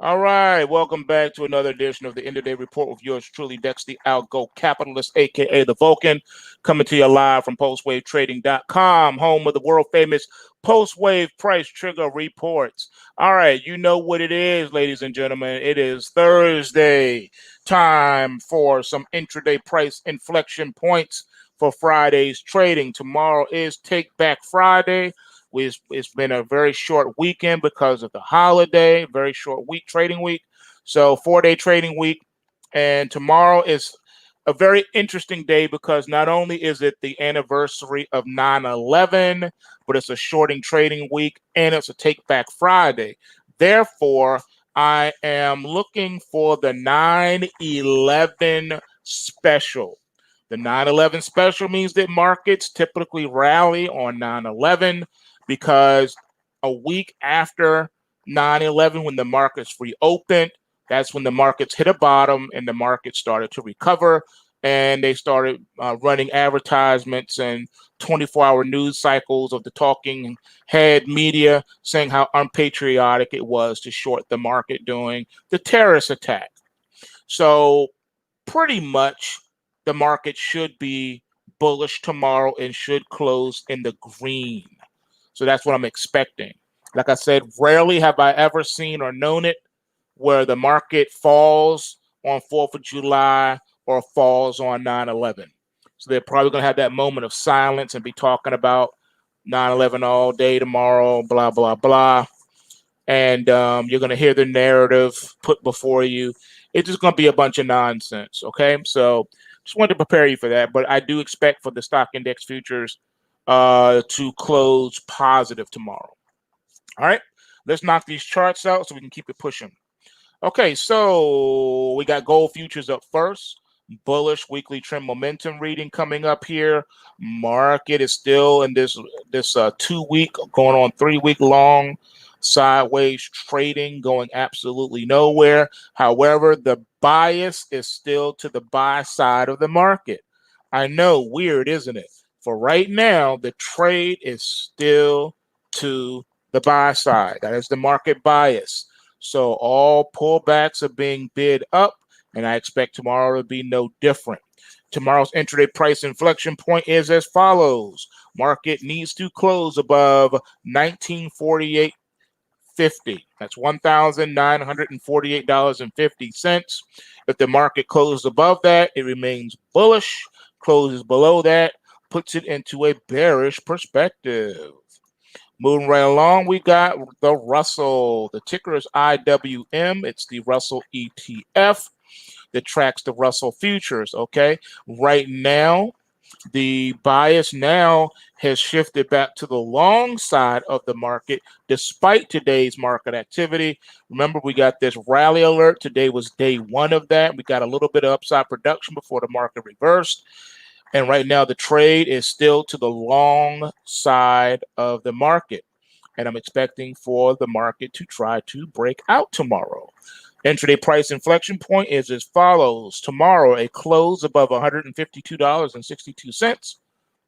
All right, welcome back to another edition of the End of Day Report with yours truly, Dex the Outgo Capitalist, aka the Vulcan, coming to you live from PulseWaveTrading.com, home of the world famous PulseWave Price Trigger Reports. All right, you know what it is, ladies and gentlemen. It is Thursday, time for some intraday price inflection points for Friday's trading. Tomorrow is Take Back Friday. It's been a very short weekend because of the holiday, very short week, trading week. So 4-day trading week. And tomorrow is a very interesting day because not only is it the anniversary of 9/11, but it's a shorting trading week and it's a Take Back Friday. Therefore, I am looking for the 9/11 special. The 9/11 special means that markets typically rally on 9/11 because a week after 9/11, when the markets reopened, that's when the markets hit a bottom and the market started to recover. And they started running advertisements and 24-hour news cycles of the talking head media saying how unpatriotic it was to short the market during the terrorist attack. So pretty much the market should be bullish tomorrow and should close in the green. So that's what I'm expecting. Like I said, rarely have I ever seen or known it where the market falls on 4th of July or falls on 9/11. So they're probably going to have that moment of silence and be talking about 9/11 all day tomorrow, blah, blah, blah. And you're going to hear the narrative put before you. It's just going to be a bunch of nonsense. Okay. So just wanted to prepare you for that. But I do expect for the stock index futures to close positive tomorrow. All right, let's knock these charts out so we can keep it pushing. Okay, so we got gold futures up first. Bullish weekly trend momentum reading coming up here. Market is still in this 2-week, going on 3-week long sideways trading, going absolutely nowhere. However, the bias is still to the buy side of the market. I know, weird, isn't it? For right now, the trade is still to the buy side. That is the market bias. So all pullbacks are being bid up, and I expect tomorrow to be no different. Tomorrow's intraday price inflection point is as follows. Market needs to close above 1948.50. That's $1,948.50. If the market closes above that, it remains bullish. Closes below that, puts it into a bearish perspective. Moving right along, we got the Russell. The ticker is IWM. It's the Russell ETF that tracks the Russell futures. Okay. Right now, the bias now has shifted back to the long side of the market despite today's market activity. Remember, we got this rally alert. Today was day one of that. We got a little bit of upside production before the market reversed. And right now, the trade is still to the long side of the market. And I'm expecting for the market to try to break out tomorrow. Intraday price inflection point is as follows. Tomorrow, a close above $152.62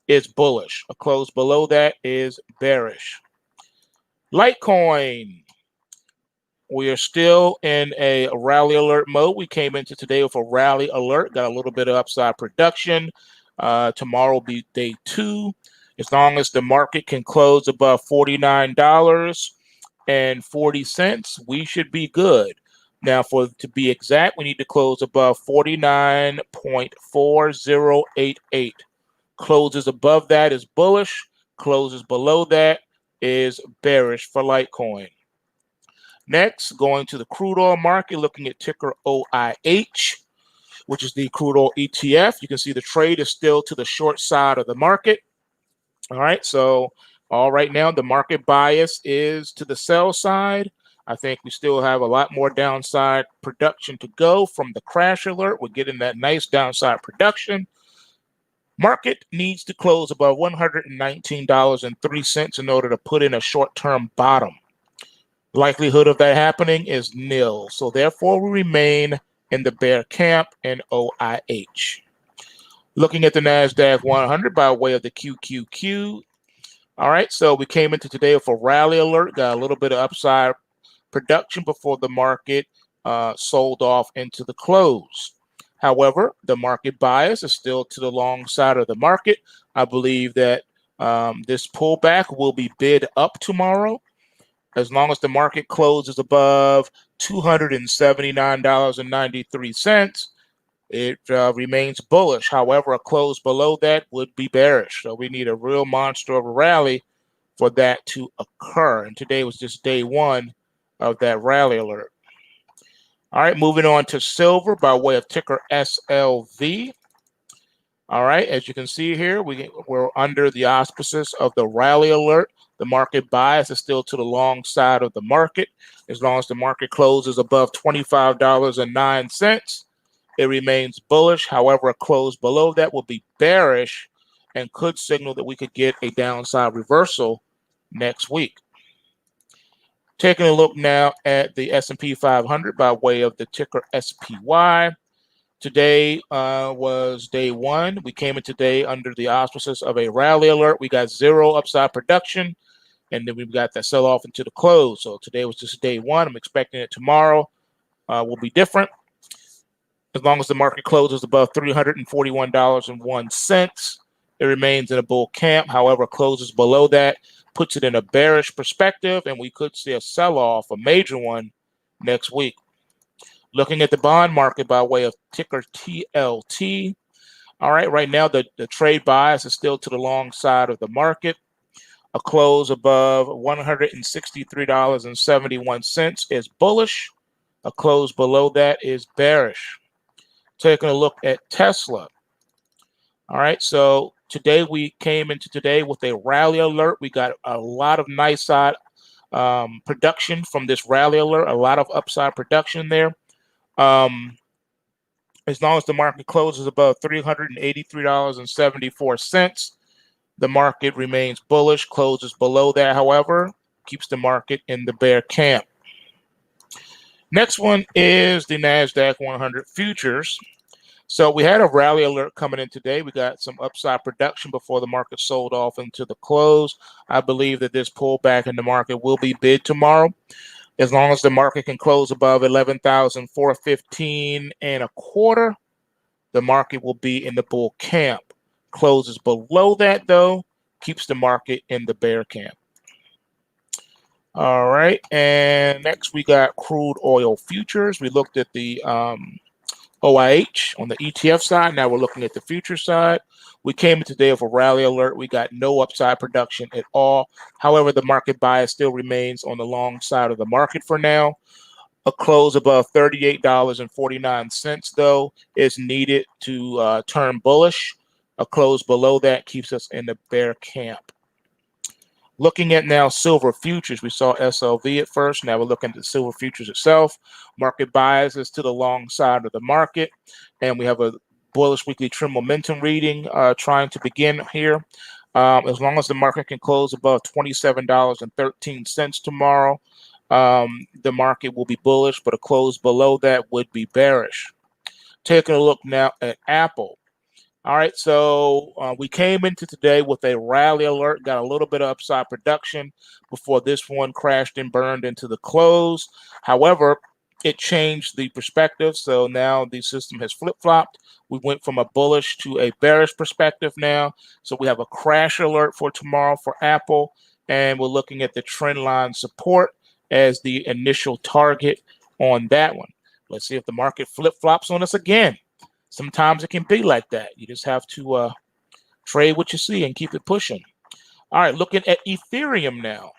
is bullish. A close below that is bearish. Litecoin. We are still in a rally alert mode. We came into today with a rally alert, got a little bit of upside production. Tomorrow will be day 2. As long as the market can close above $49.40, we should be good. Now, to be exact, we need to close above 49.4088. Closes above that is bullish. Closes below that is bearish for Litecoin. Next, going to the crude oil market, looking at ticker OIH, which is the crude oil ETF. You can see the trade is still to the short side of the market. All right, so right now the market bias is to the sell side. I think we still have a lot more downside production to go from the crash alert. We're getting that nice downside production. Market needs to close above $119.03 in order to put in a short-term bottom. Likelihood of that happening is nil. So therefore, we remain in the bear camp in OIH. Looking at the NASDAQ 100 by way of the QQQ. All right, so we came into today with a rally alert, got a little bit of upside production before the market sold off into the close. However, the market bias is still to the long side of the market. I believe that this pullback will be bid up tomorrow. As long as the market closes above $279.93, it remains bullish. However, a close below that would be bearish. So we need a real monster of a rally for that to occur. And today was just day one of that rally alert. All right, moving on to silver by way of ticker SLV. All right, as you can see here, we're under the auspices of the rally alert. The market bias is still to the long side of the market. As long as the market closes above $25.09, it remains bullish. However, a close below that will be bearish and could signal that we could get a downside reversal next week. Taking a look now at the S&P 500 by way of the ticker SPY. Today was day one. We came in today under the auspices of a rally alert. We got zero upside production, and then we've got that sell-off into the close. So today was just day one. I'm expecting it tomorrow will be different. As long as the market closes above $341.01, it remains in a bull camp. However, closes below that puts it in a bearish perspective, and we could see a sell-off, a major one, next week. Looking at the bond market by way of ticker TLT. All right, right now the trade bias is still to the long side of the market. A close above $163.71 is bullish. A close below that is bearish. Taking a look at Tesla. All right, so today we came into today with a rally alert. We got a lot of nice side production from this rally alert, a lot of upside production there. As long as the market closes above $383.74, the market remains bullish. Closes below that, however, keeps the market in the bear camp. Next one is the NASDAQ 100 futures. So we had a rally alert coming in today. We got some upside production before the market sold off into the close. I believe that this pullback in the market will be bid tomorrow. As long as the market can close above 11,415 and a quarter, the market will be in the bull camp. Closes below that, though, keeps the market in the bear camp. All right, and next we got crude oil futures. We looked at the OIH on the ETF side. Now we're looking at the future side. We came in today with a rally alert. We got no upside production at all. However, the market bias still remains on the long side of the market for now. A close above $38.49, though, is needed to turn bullish. A close below that keeps us in the bear camp. Looking at now silver futures, we saw SLV at first. Now we're looking at the silver futures itself. Market bias is to the long side of the market, and we have a bullish weekly trend momentum reading trying to begin here. As long as the market can close above $27.13 tomorrow, the market will be bullish, but a close below that would be bearish. Taking a look now at Apple. All right, so we came into today with a rally alert, got a little bit of upside production before this one crashed and burned into the close. However, it changed the perspective, so now the system has flip-flopped. We went from a bullish to a bearish perspective now, so we have a crash alert for tomorrow for Apple, and we're looking at the trend line support as the initial target on that one. Let's see if the market flip-flops on us again. Sometimes it can be like that. You just have to trade what you see and keep it pushing. All right, looking at Ethereum now.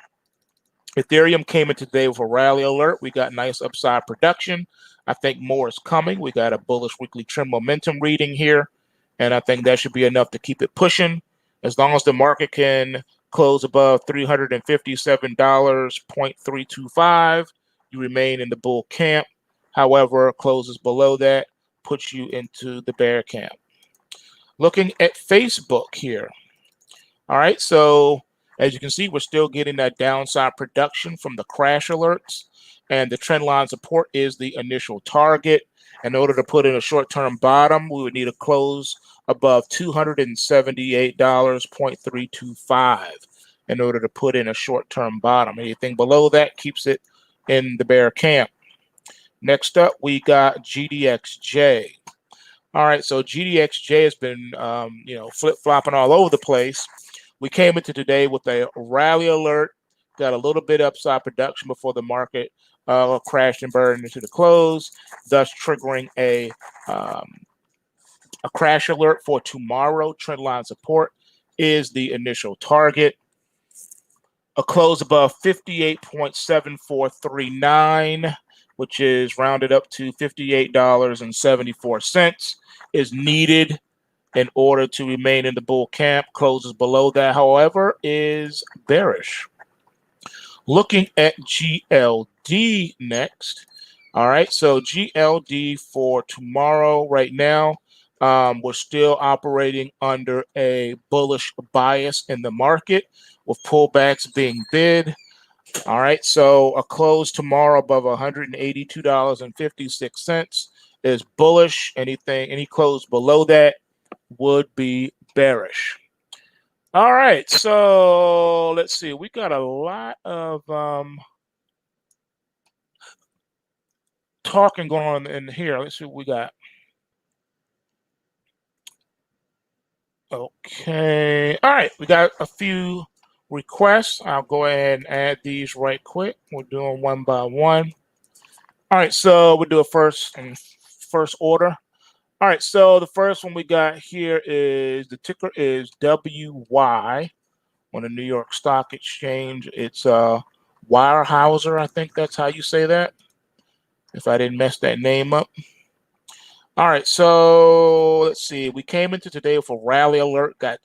Ethereum came in today with a rally alert. We got nice upside production. I think more is coming. We got a bullish weekly trend momentum reading here, and I think that should be enough to keep it pushing. As long as the market can close above $357.325, you remain in the bull camp. However, closes below that puts you into the bear camp. Looking at Facebook here. All right, so as you can see, we're still getting that downside production from the crash alerts, and the trend line support is the initial target. In order to put in a short-term bottom, we would need a close above $278.325 in order to put in a short-term bottom. Anything below that keeps it in the bear camp. Next up, we got GDXJ. All right, so GDXJ has been, flip-flopping all over the place. We came into today with a rally alert, got a little bit upside production before the market crashed and burned into the close, thus triggering a crash alert for tomorrow. Trendline support is the initial target. A close above 58.7439, which is rounded up to $58.74, is needed in order to remain in the bull camp. Closes below that, however, is bearish. Looking at GLD next. All right, so GLD for tomorrow right now, we're still operating under a bullish bias in the market with pullbacks being bid. All right, so a close tomorrow above $182.56 is bullish. Any close below that would be bearish. All right, so let's see. We got a lot of talking going on in here. Let's see what we got. Okay. All right, we got a few requests. I'll go ahead and add these right quick. We're doing one by one. All right, so we'll do a first order. All right, so the first one we got here is the ticker is WY on the New York Stock Exchange. It's Weyerhaeuser, I think that's how you say that, if I didn't mess that name up. All right, so let's see. We came into today with a rally alert, got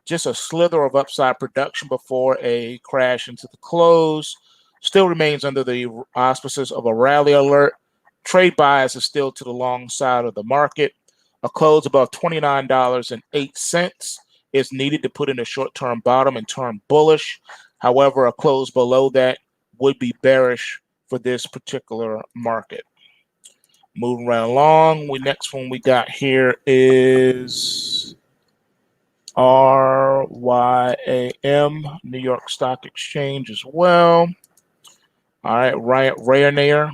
just a slither of upside production before a crash into the close. Still remains under the auspices of a rally alert. Trade bias is still to the long side of the market. A close above $29.08 is needed to put in a short-term bottom and turn bullish. However, a close below that would be bearish for this particular market. Moving right along, next one we got here is RYAM, New York Stock Exchange as well. All right, Ryanair.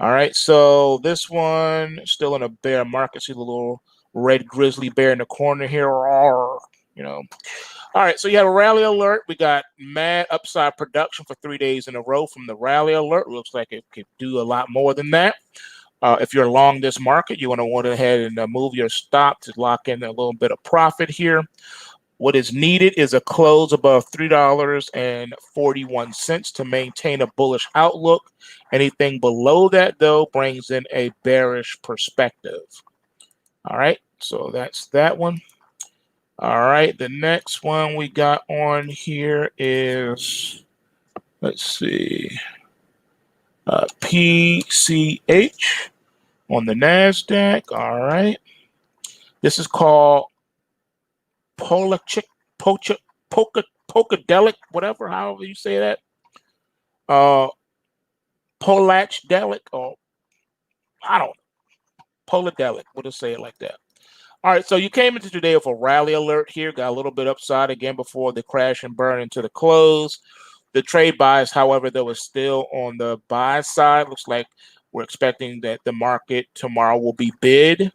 All right, so this one still in a bear market. See the little red grizzly bear in the corner here. You know. All right, so you have a rally alert. We got mad upside production for 3 days in a row from the rally alert. Looks like it could do a lot more than that. If you're long this market, you want to go ahead and move your stop to lock in a little bit of profit here. What is needed is a close above $3.41 to maintain a bullish outlook. Anything below that, though, brings in a bearish perspective. All right, so that's that one. All right, the next one we got on here is, let's see, PCH on the NASDAQ. All right, this is called Polachdelic, whatever, however you say that. Polachdelic, or I don't know. Polachdelic, we'll just say it like that. All right, so you came into today with a rally alert here, got a little bit upside again before the crash and burn into the close. The trade bias, however, though, is still on the buy side. Looks like we're expecting that the market tomorrow will be bid.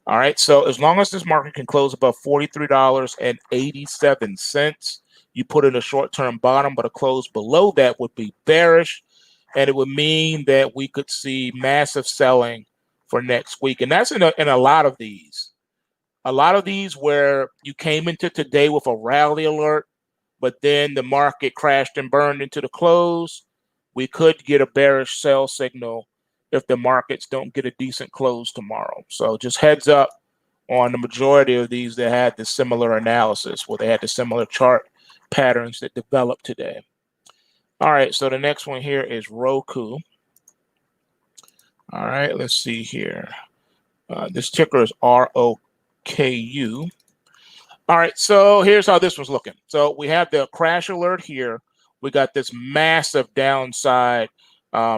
All right, so as long as this market can close above $43.87, you put in a short-term bottom, but a close below that would be bearish, and it would mean that we could see massive selling for next week. And that's in a lot of these. A lot of these where you came into today with a rally alert, but then the market crashed and burned into the close. We could get a bearish sell signal if the markets don't get a decent close tomorrow. So just heads up on the majority of these that had the similar analysis, where they had the similar chart patterns that developed today. All right, so the next one here is Roku. All right, let's see here. This ticker is ROKU. All right, so here's how this was looking. So we have the crash alert here. We got this massive downside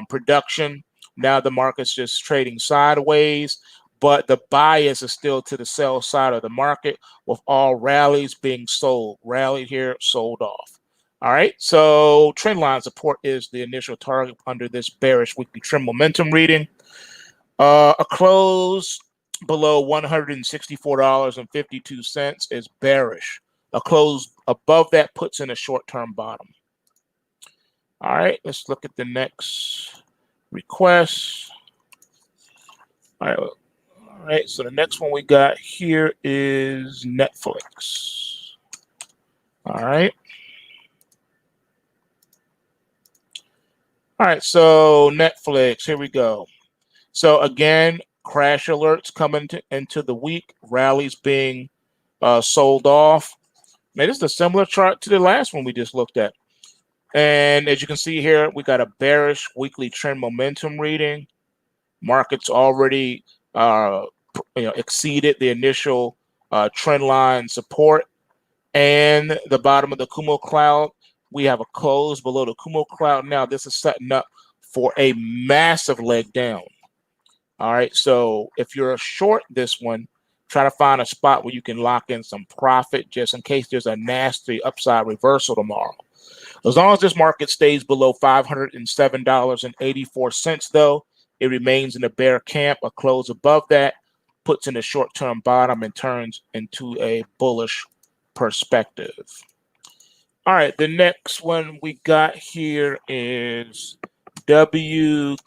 production. Now the market's just trading sideways, but the bias is still to the sell side of the market, with all rallies being sold. Rallied here, sold off. All right, so trend line support is the initial target under this bearish weekly trend momentum reading. A close below $164.52 is bearish. A close above that puts in a short-term bottom. All right, let's look at the next request. All right, so the next one we got here is Netflix. All right. All right, so Netflix, here we go. So again, crash alerts coming into the week, rallies being sold off. Man, this is a similar chart to the last one we just looked at. And as you can see here, we got a bearish weekly trend momentum reading. Markets already exceeded the initial trend line support. And the bottom of the Kumo cloud, we have a close below the Kumo cloud. Now this is setting up for a massive leg down. All right, so if you're short this one, try to find a spot where you can lock in some profit just in case there's a nasty upside reversal tomorrow. As long as this market stays below $507.84, though, it remains in the bear camp. A close above that puts in a short-term bottom and turns into a bullish perspective. All right, the next one we got here is WKHS.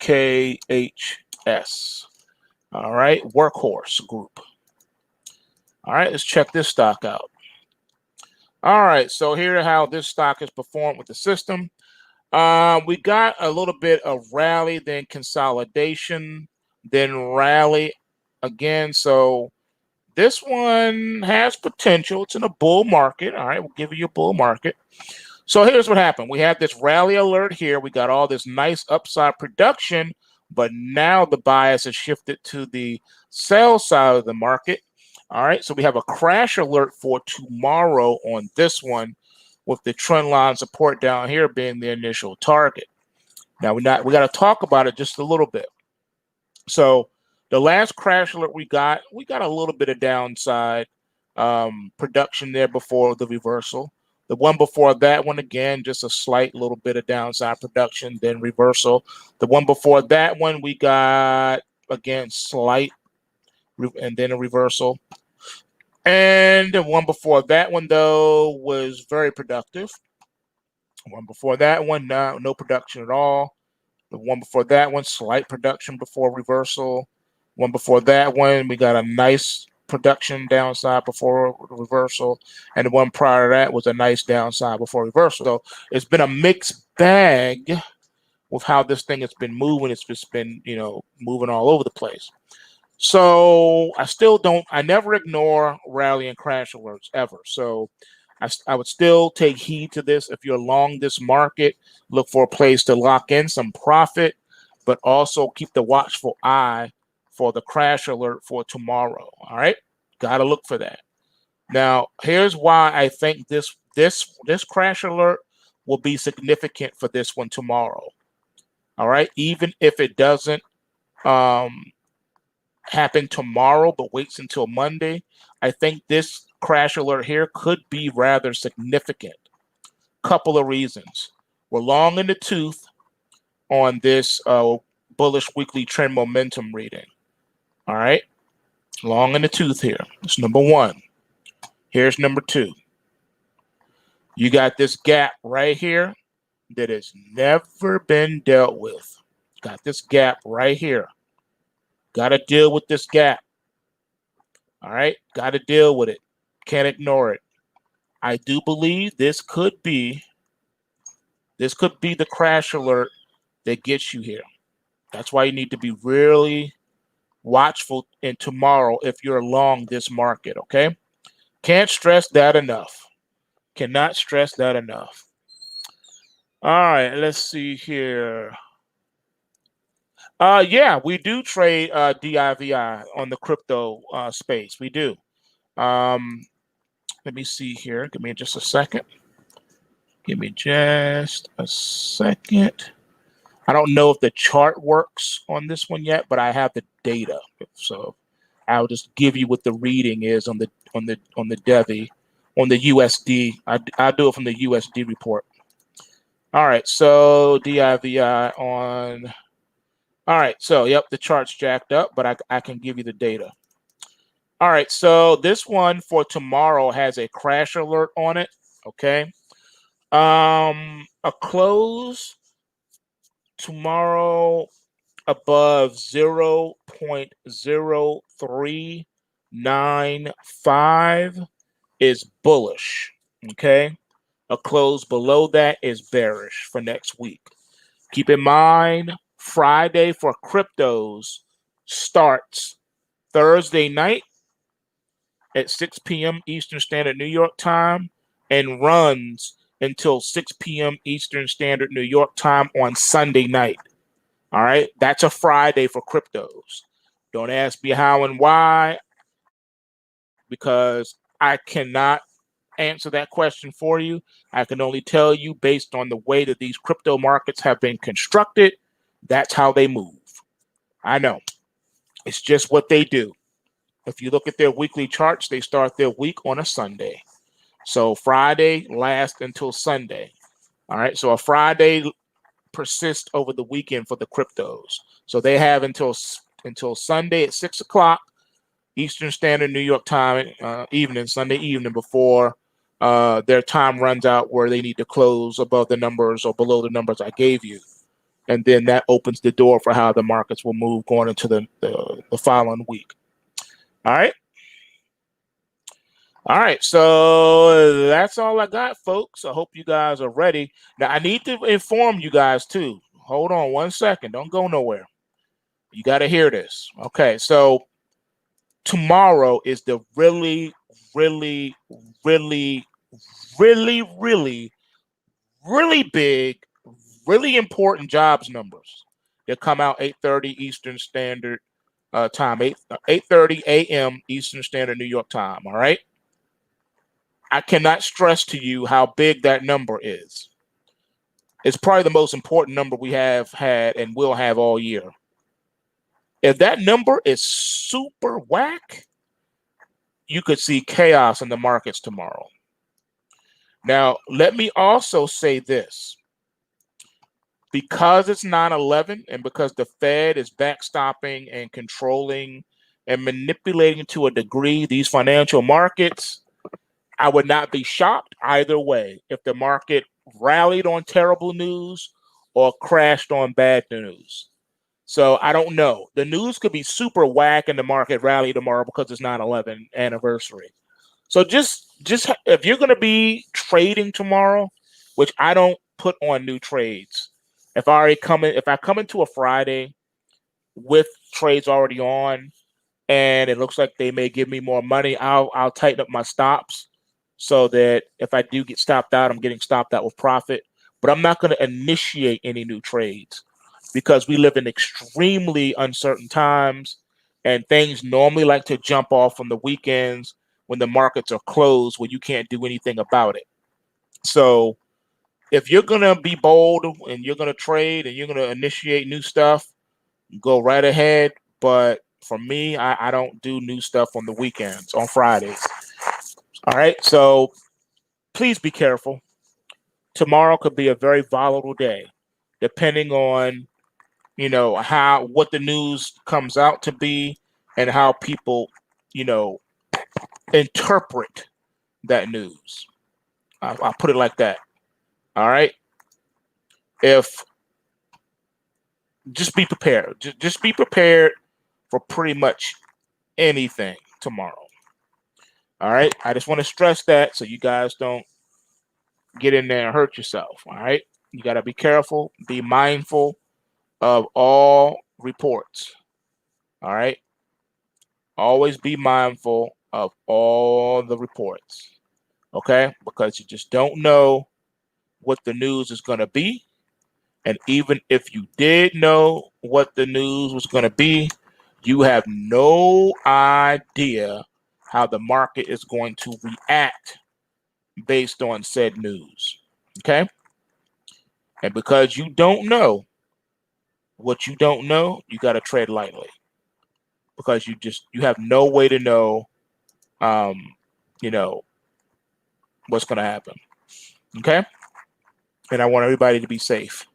All right, Workhorse Group. All right, let's check this stock out. All right, so here's how this stock has performed with the system. We got a little bit of rally, then consolidation, then rally again. So this one has potential. It's in a bull market. All right, we'll give you a bull market. So here's what happened. We had this rally alert here. We got all this nice upside production, but now the bias has shifted to the sell side of the market. All right, so we have a crash alert for tomorrow on this one, with the trend line support down here being the initial target. Now we got to talk about it just a little bit. So the last crash alert we got a little bit of downside production there before the reversal. The one before that one, again, just a slight little bit of downside production, then reversal. The one before that one, we got, again, slight, and then a reversal. And the one before that one, though, was very productive. The one before that one, no production at all. The one before that one, slight production before reversal. One before that one, we got a nice production downside before reversal. And the one prior to that was a nice downside before reversal. So it's been a mixed bag with how this thing has been moving. It's just been, moving all over the place. So I never ignore rally and crash alerts ever. So I would still take heed to this. If you're long this market, look for a place to lock in some profit, but also keep the watchful eye for the crash alert for tomorrow. All right, got to look for that. Now, here's why I think this crash alert will be significant for this one tomorrow. All right, even if it doesn't happen tomorrow, but waits until Monday, I think this crash alert here could be rather significant. Couple of reasons. We're long in the tooth on this bullish weekly trend momentum reading. All right, long in the tooth here. That's number one. Here's number two. You got this gap right here that has never been dealt with. Got this gap right here. Got to deal with this gap. All right, got to deal with it. Can't ignore it. I do believe this could be the crash alert that gets you here. That's why you need to be really watchful in tomorrow if you're long this market, okay? Can't stress that enough. Cannot stress that enough. All right, let's see here. Yeah, we do trade DIVI on the crypto space. We do. Let me see here. Give me just a second. Give me just a second. I don't know if the chart works on this one yet, but I have the data. So I'll just give you what the reading is on the DEVI, on the USD. I'll do it from the USD report. All right, so DIVI on. All right, so yep, the chart's jacked up, but I can give you the data. All right, so this one for tomorrow has a crash alert on it. Okay, a close tomorrow above 0.0395 is bullish. Okay, a close below that is bearish for next week. Keep in mind, Friday for cryptos starts Thursday night at 6 p.m. Eastern Standard New York time and runs until 6 p.m. Eastern Standard New York time on Sunday night. All right, that's a Friday for cryptos. Don't ask me how and why, because I cannot answer that question for you. I can only tell you based on the way that these crypto markets have been constructed, that's how they move. I know. It's just what they do. If you look at their weekly charts, they start their week on a Sunday. So Friday lasts until Sunday. All right. So a Friday persists over the weekend for the cryptos. So they have until Sunday at 6 o'clock Eastern Standard New York time evening, Sunday evening, before their time runs out where they need to close above the numbers or below the numbers I gave you. And then that opens the door for how the markets will move going into the following week. All right. All right. So that's all I got, folks. I hope you guys are ready. Now, I need to inform you guys, too. Hold on 1 second. Don't go nowhere. You got to hear this. Okay. So tomorrow is the really, really, really, really, really, really big, really important jobs numbers that come out 8:30 Eastern Standard time, 8:30 a.m. Eastern Standard New York time. All right. I cannot stress to you how big that number is. It's probably the most important number we have had and will have all year. If that number is super whack, you could see chaos in the markets tomorrow. Now, let me also say this. Because it's 9/11 and because the Fed is backstopping and controlling and manipulating to a degree these financial markets, I would not be shocked either way if the market rallied on terrible news or crashed on bad news. So I don't know. The news could be super whack and the market rally tomorrow because it's 9/11 anniversary. So just if you're going to be trading tomorrow, which I don't put on new trades. If I come into a Friday with trades already on and it looks like they may give me more money, I'll tighten up my stops so that if I do get stopped out, I'm getting stopped out with profit. But I'm not going to initiate any new trades because we live in extremely uncertain times and things normally like to jump off on the weekends when the markets are closed where you can't do anything about it. So if you're going to be bold and you're going to trade and you're going to initiate new stuff, go right ahead. But for me, I don't do new stuff on the weekends, on Fridays. All right. So please be careful. Tomorrow could be a very volatile day, depending on, how what the news comes out to be and how people, you know, interpret that news. I'll put it like that. All right. If Just be prepared. Just be prepared for pretty much anything tomorrow. All right. I just want to stress that so you guys don't get in there and hurt yourself. All right. You got to be careful, be mindful of all reports. All right. Always be mindful of all the reports. Okay. Because you just don't know what the news is going to be. And even if you did know what the news was going to be, you have no idea how the market is going to react based on said news. Okay. And because you don't know what you don't know, you got to tread lightly because you have no way to know, um, you know, what's going to happen. Okay. and I want everybody to be safe.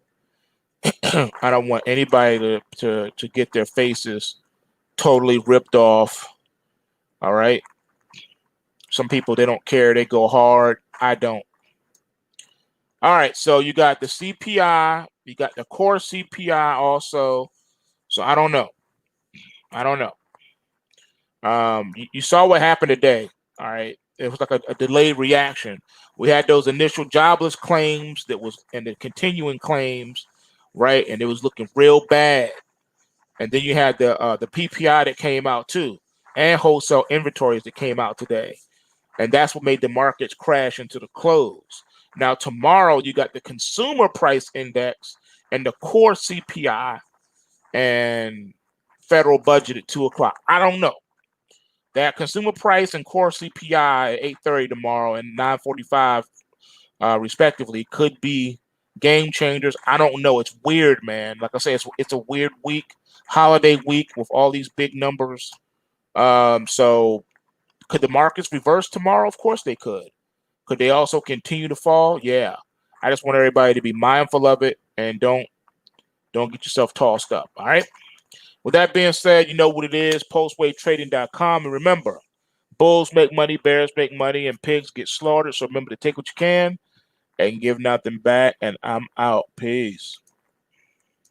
I don't want anybody to get their faces totally ripped off. All right. Some people, they don't care. They go hard. I don't. All right. So you got the CPI. You got the core CPI also. So I don't know. I don't know. You saw what happened today. All right. It was like a delayed reaction. We had those initial jobless claims that was, and the continuing claims, right? And it was looking real bad. And then you had the PPI that came out too, and wholesale inventories that came out today. And that's what made the markets crash into the close. Now tomorrow you got the consumer price index and the core CPI and federal budget at 2 o'clock. I don't know. That consumer price and core CPI at 8:30 tomorrow and 9:45 respectively could be game changers. I don't know. It's weird, man. Like I say, it's a weird week, holiday week with all these big numbers. So could the markets reverse tomorrow? Of course they could. Could they also continue to fall? Yeah. I just want everybody to be mindful of it and don't get yourself tossed up. All right. With that being said, you know what it is, PulseWaveTrading.com. And remember, bulls make money, bears make money, and pigs get slaughtered. So remember to take what you can and give nothing back. And I'm out. Peace.